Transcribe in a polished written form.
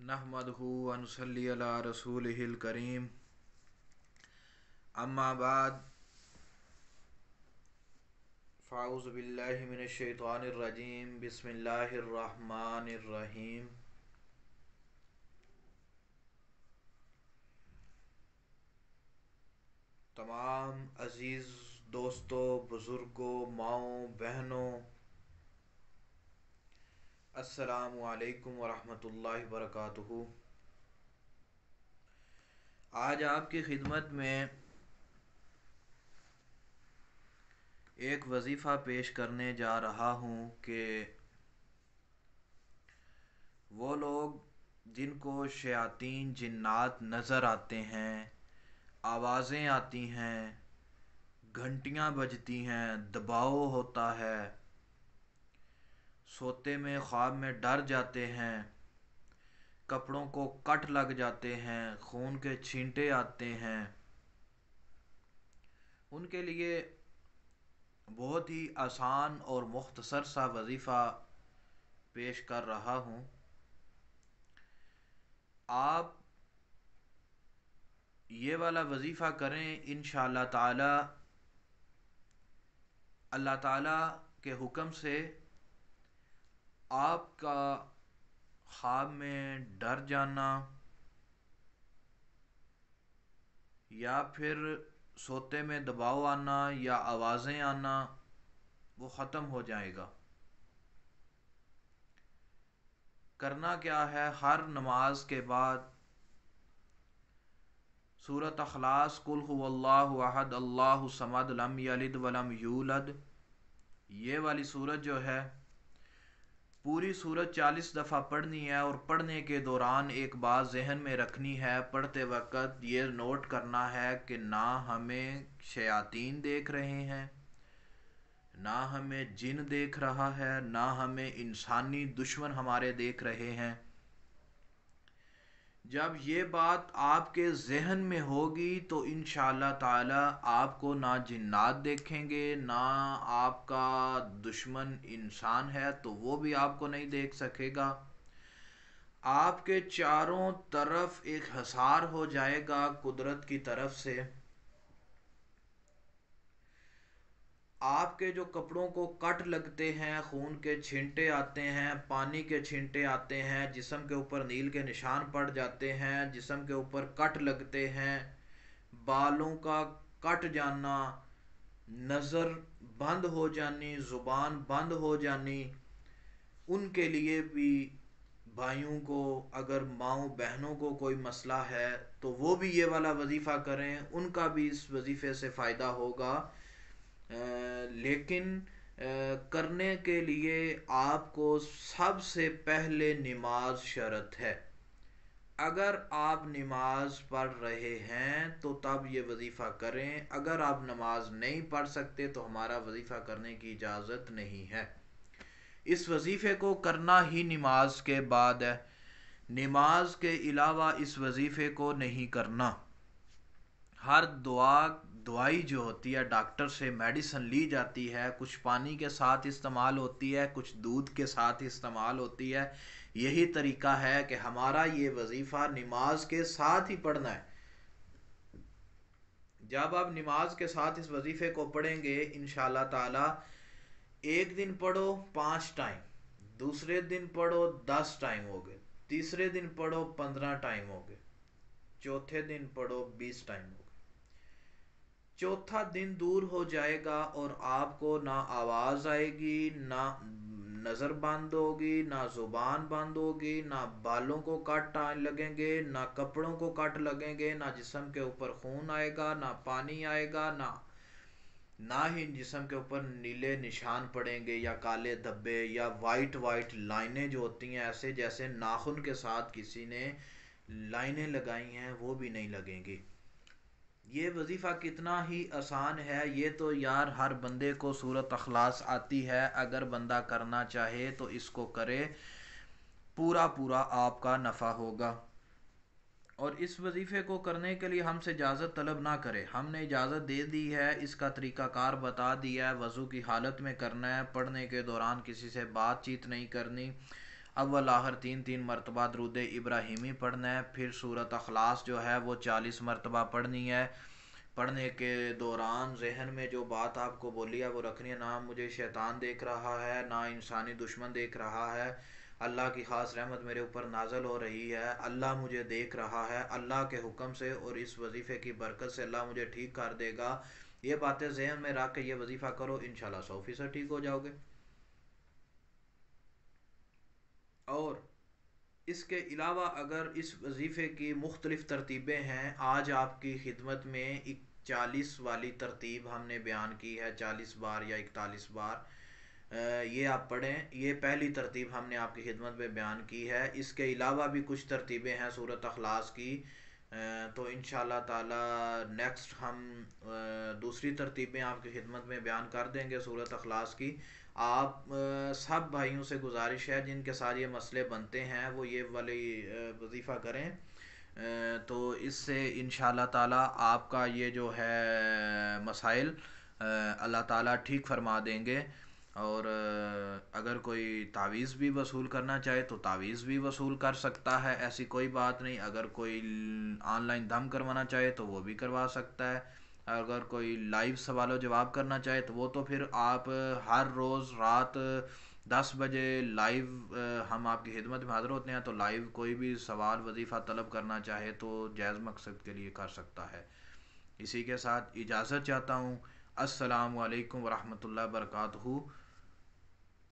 नहमदहु व नुसल्ली अला रसूलिहिल करीम। अम्मा बाद फ़ाऊज़ु बिल्लाहि मिनश शैतानिर रजीम। बिस्मिल्लाहिर रहमानिर रहीम। तमाम अज़ीज़ दोस्तों, बुज़ुर्गों, माओं, बहनों, अस्सलामु अलैकुम व रहमतुल्लाहि व बरकातुहू। आज आपकी खिदमत में एक वजीफ़ा पेश करने जा रहा हूँ कि वो लोग जिनको शयातीन जिन्नात नज़र आते हैं, आवाज़ें आती हैं, घंटियाँ बजती हैं, दबाव होता है, सोते में ख्वाब में डर जाते हैं, कपड़ों को कट लग जाते हैं, खून के छींटे आते हैं, उनके लिए बहुत ही आसान और मुख्तसर सा वजीफ़ा पेश कर रहा हूँ। आप ये वाला वजीफ़ा करें, इंशाअल्लाह ताला अल्लाह ताला के हुक्म से आपका ख्वाब में डर जाना या फिर सोते में दबाव आना या आवाज़ें आना वो ख़त्म हो जाएगा। करना क्या है, हर नमाज के बाद सूरत अखलास, कुल हुवल्लाहु अहद, अल्लाहु समद, लम यलिद वलम यूलद, ये वाली सूरत जो है पूरी सूरत 40 दफ़ा पढ़नी है। और पढ़ने के दौरान एक बात जहन में रखनी है, पढ़ते वक्त ये नोट करना है कि ना हमें शयातीन देख रहे हैं, ना हमें जिन देख रहा है, ना हमें इंसानी दुश्मन हमारे देख रहे हैं। जब ये बात आपके जहन में होगी तो इंशाअल्लाह ताला आपको ना जिन्नात देखेंगे, ना आपका दुश्मन इंसान है तो वो भी आपको नहीं देख सकेगा। आपके चारों तरफ एक हसार हो जाएगा कुदरत की तरफ से। आपके जो कपड़ों को कट लगते हैं, खून के छींटे आते हैं, पानी के छींटे आते हैं, जिस्म के ऊपर नील के निशान पड़ जाते हैं, जिस्म के ऊपर कट लगते हैं, बालों का कट जाना, नज़र बंद हो जानी, ज़ुबान बंद हो जानी, उनके लिए भी भाइयों को, अगर माओ बहनों को कोई मसला है तो वो भी ये वाला वजीफ़ा करें, उनका भी इस वजीफ़े से फ़ायदा होगा। लेकिन करने के लिए आपको सबसे पहले नमाज शर्त है। अगर आप नमाज पढ़ रहे हैं तो तब ये वजीफ़ा करें। अगर आप नमाज नहीं पढ़ सकते तो हमारा वजीफ़ा करने की इजाज़त नहीं है। इस वजीफ़े को करना ही नमाज के बाद है। नमाज के अलावा इस वजीफ़े को नहीं करना। हर दवाई जो होती है डॉक्टर से मेडिसिन ली जाती है, कुछ पानी के साथ इस्तेमाल होती है, कुछ दूध के साथ इस्तेमाल होती है। यही तरीका है कि हमारा ये वजीफ़ा नमाज के साथ ही पढ़ना है। जब आप नमाज के साथ इस वजीफ़े को पढ़ेंगे इंशाअल्लाह ताला, एक दिन पढ़ो 5 टाइम, दूसरे दिन पढ़ो 10 टाइम हो गए, तीसरे दिन पढ़ो 15 टाइम हो गए, चौथे दिन पढ़ो 20 टाइम हो गए। चौथा दिन दूर हो जाएगा और आपको ना आवाज़ आएगी, ना नज़र बंद होगी, ना ज़ुबान बंद होगी, ना बालों को कट लगेंगे, ना कपड़ों को कट लगेंगे, ना जिस्म के ऊपर खून आएगा, ना पानी आएगा, ना ही जिस्म के ऊपर नीले निशान पड़ेंगे या काले धब्बे या वाइट लाइनें जो होती हैं ऐसे जैसे नाखून के साथ किसी ने लाइनें लगाई हैं, वो भी नहीं लगेंगी। ये वजीफ़ा कितना ही आसान है। ये तो यार हर बंदे को सूरत अखलास आती है। अगर बंदा करना चाहे तो इसको करे, पूरा पूरा आपका नफ़ा होगा। और इस वजीफ़े को करने के लिए हमसे इजाज़त तलब ना करें। हमने इजाज़त दे दी है, इसका तरीक़ाकार बता दिया है। वज़ू की हालत में करना है, पढ़ने के दौरान किसी से बातचीत नहीं करनी। اول آخر 3 مرتبہ درود ابراہیمی پڑھنا ہے، پھر سورۃ اخلاص جو ہے وہ 40 مرتبہ پڑھنی ہے۔ پڑھنے کے دوران ذہن میں جو بات آپ کو بولی ہے وہ رکھنی ہے، نہ مجھے شیطان دیکھ رہا ہے نہ انسانی دشمن دیکھ رہا ہے، اللہ کی خاص رحمت میرے اوپر نازل ہو رہی ہے، اللہ مجھے دیکھ رہا ہے، اللہ کے حکم سے اور اس وظیفے کی برکت سے اللہ مجھے ٹھیک کر دے گا۔ یہ باتیں ذہن میں رکھ کے یہ وظیفہ کرو، انشاءاللہ 100% ٹھیک ہو جاؤ گے۔ اور اس کے علاوہ اگر اس وظیفے کی مختلف ترتیبیں ہیں، آج آپ کی خدمت میں 40 والی ترتیب ہم نے بیان کی ہے، 40 بار یا 41 بار، یہ آپ پڑھیں، یہ پہلی ترتیب ہم نے آپ کی خدمت میں بیان کی ہے۔ اس کے علاوہ بھی کچھ ترتیبیں ہیں سورۃ اخلاص کی، تو انشاءاللہ تعالی نیکسٹ ہم دوسری ترتیبیں آپ کی خدمت میں بیان کر دیں گے سورۃ اخلاص کی۔ آپ سب بھائیوں سے گزارش ہے جن کے ساتھ یہ مسئلے بنتے ہیں وہ یہ والی وظیفہ کریں، تو اس سے انشاءاللہ تعالی آپ کا یہ جو ہے مسائل اللہ تعالی ٹھیک فرما دیں گے۔ اور اگر کوئی تعویذ بھی وصول کرنا چاہے تو تعویذ بھی وصول کر سکتا ہے، ایسی کوئی بات نہیں۔ اگر کوئی آن لائن دم کروانا چاہے تو وہ بھی کروا سکتا ہے، اگر کوئی لائیو سوال و جواب کرنا چاہے تو وہ تو پھر آپ ہر روز رات 10 بجے لائیو ہم آپ کی خدمت میں حاضر ہوتے ہیں، تو لائیو کوئی بھی سوال وظیفہ طلب کرنا چاہے تو جائز مقصد کے لیے کر سکتا ہے۔ اسی کے ساتھ اجازت چاہتا ہوں۔ السلام علیکم ورحمۃ اللہ وبرکاتہ۔